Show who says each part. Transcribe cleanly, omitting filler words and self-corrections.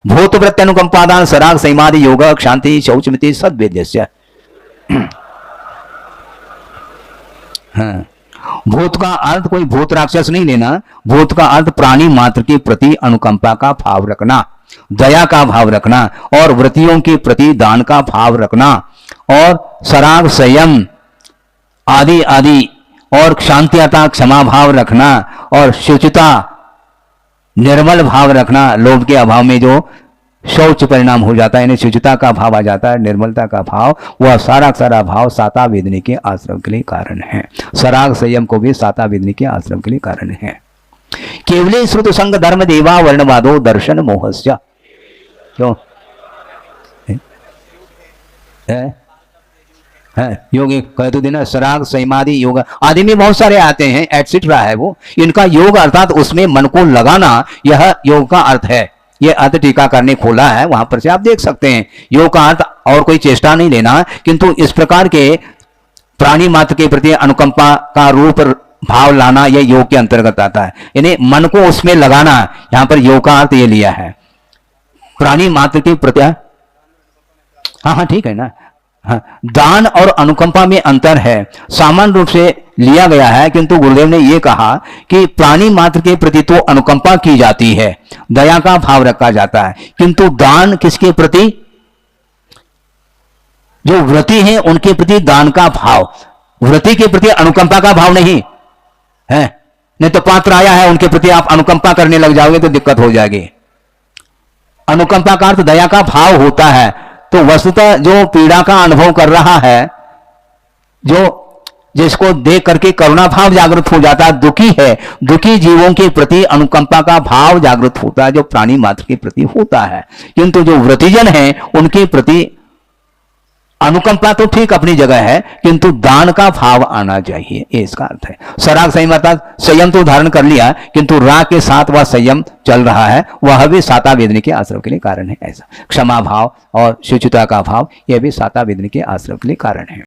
Speaker 1: भूत वृत्ति अनुकंपादान सराग संयमादि योग क्षांति शौचमिति सद्वेद्यस्य। हाँ, भूत का अर्थ कोई भूत राक्षस नहीं लेना। भूत का अर्थ प्राणी मात्र के प्रति अनुकंपा का भाव रखना, दया का भाव रखना, और व्रतियों के प्रति दान का भाव रखना, और सराग संयम आदि आदि, और क्षांत्यता क्षमा भाव रखना, और शुचिता निर्मल भाव रखना। लोभ के अभाव में जो शौच परिणाम हो जाता है, यानी शुचिता का भाव आ जाता है, निर्मलता का भाव, वह सारा सारा भाव साता वेदनी के आश्रम के लिए कारण है। सराग संयम को भी साता वेदनी के आश्रम के लिए कारण है। केवले श्रुत संग धर्म देवा वर्णवादो दर्शन मोहस्य। क्यों योग कह तो देना, सराग संयमादि योग आदि में बहुत सारे आते हैं, एटसेट्रा है वो। इनका योग अर्थात उसमें मन को लगाना, यह योग का अर्थ है। ये अर्थ टीकाकार ने खोला है, वहां पर से आप देख सकते हैं। योग का अर्थ और कोई चेष्टा नहीं लेना, किंतु इस प्रकार के प्राणी मात्र के प्रति अनुकंपा का रूप भाव लाना, यह योग के अंतर्गत आता है। यानी मन को उसमें लगाना, यहां पर योग का अर्थ ये लिया है। प्राणी मात्र के प्रति, हाँ ठीक है ना। हाँ, दान और अनुकंपा में अंतर है, सामान्य रूप से लिया गया है, किंतु गुरुदेव ने यह कहा कि प्राणी मात्र के प्रति तो अनुकंपा की जाती है, दया का भाव रखा जाता है, किंतु दान किसके प्रति? जो व्रती हैं उनके प्रति दान का भाव, व्रती के प्रति अनुकंपा का भाव नहीं है। नहीं तो पात्र आया है, उनके प्रति आप अनुकंपा करने लग जाओगे तो दिक्कत हो जाएगी। अनुकंपा का अर्थ दया का भाव होता है। तो वस्तुतः जो पीड़ा का अनुभव कर रहा है, जो जिसको देख करके करुणा भाव जागृत हो जाता है, दुखी है, दुखी जीवों के प्रति अनुकंपा का भाव जागृत होता है, जो प्राणी मात्र के प्रति होता है। किंतु जो व्रतिजन हैं उनके प्रति अनुकंपा तो ठीक अपनी जगह है, किंतु दान का भाव आना चाहिए, ये इसका अर्थ है। सराग संयम अर्थात संयम तो धारण कर लिया, किंतु राग के साथ वह संयम चल रहा है, वह भी साता वेदनी के आश्रम के लिए कारण है। ऐसा क्षमा भाव और शुचिता का भाव, यह भी साता वेदनी के आश्रम के लिए कारण है।